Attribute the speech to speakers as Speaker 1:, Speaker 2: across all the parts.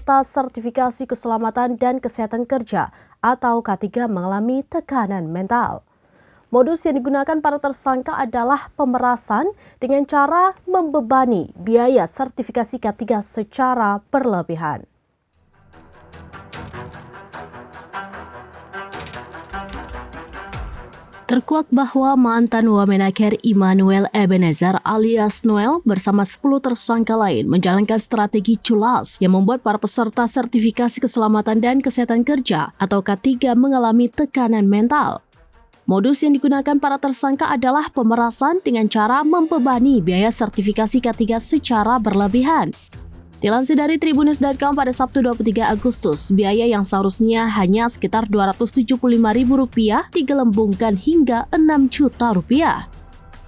Speaker 1: peserta sertifikasi keselamatan dan kesehatan kerja atau K3 mengalami tekanan mental. Modus yang digunakan para tersangka adalah pemerasan dengan cara membebani biaya sertifikasi K3 secara berlebihan. Terkuak bahwa mantan Wamenaker Immanuel Ebenezer alias Noel bersama 10 tersangka lain menjalankan strategi culas yang membuat para peserta sertifikasi keselamatan dan kesehatan kerja atau K3 mengalami tekanan mental. Modus yang digunakan para tersangka adalah pemerasan dengan cara membebani biaya sertifikasi K3 secara berlebihan. Dilansir dari Tribunnews.com pada Sabtu 23 Agustus, biaya yang seharusnya hanya sekitar Rp275.000 digelembungkan hingga Rp6 juta.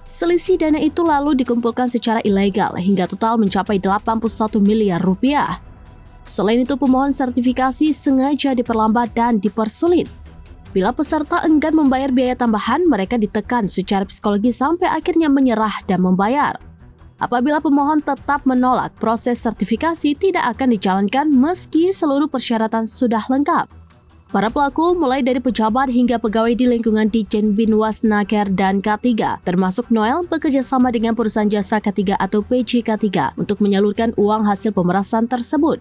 Speaker 1: Selisih dana itu lalu dikumpulkan secara ilegal hingga total mencapai Rp81 miliar. Selain itu, pemohon sertifikasi sengaja diperlambat dan dipersulit. Bila peserta enggan membayar biaya tambahan, mereka ditekan secara psikologis sampai akhirnya menyerah dan membayar. Apabila pemohon tetap menolak, proses sertifikasi tidak akan dijalankan meski seluruh persyaratan sudah lengkap. Para pelaku mulai dari pejabat hingga pegawai di lingkungan Ditjen Binwas-Naker dan K3, termasuk Noel, bekerja sama dengan perusahaan jasa K3 atau PJK3 untuk menyalurkan uang hasil pemerasan tersebut.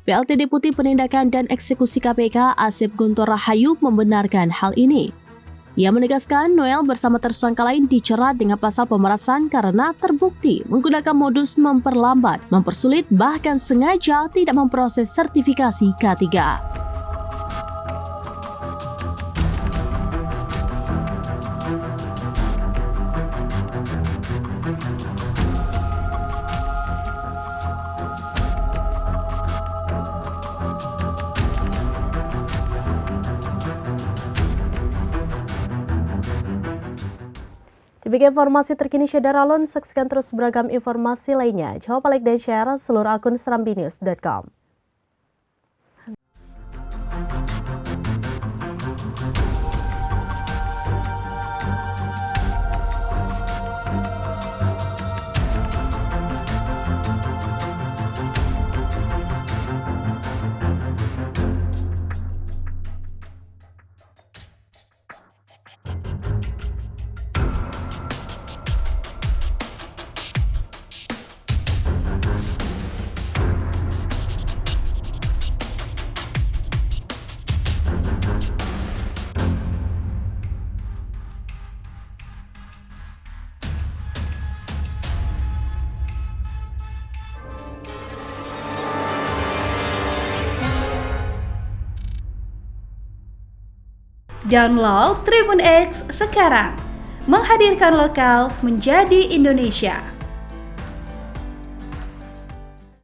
Speaker 1: PLT Deputi Penindakan dan Eksekusi KPK Asep Guntur Rahayu membenarkan hal ini. Ia menegaskan Noel bersama tersangka lain dijerat dengan pasal pemerasan karena terbukti menggunakan modus memperlambat, mempersulit, bahkan sengaja tidak memproses sertifikasi K3. Demikian informasi terkini Syedar Alun, saksikan terus beragam informasi lainnya. Jangan lupa like dan share seluruh akun serambinews.com.
Speaker 2: Download Tribun X sekarang, menghadirkan lokal menjadi Indonesia.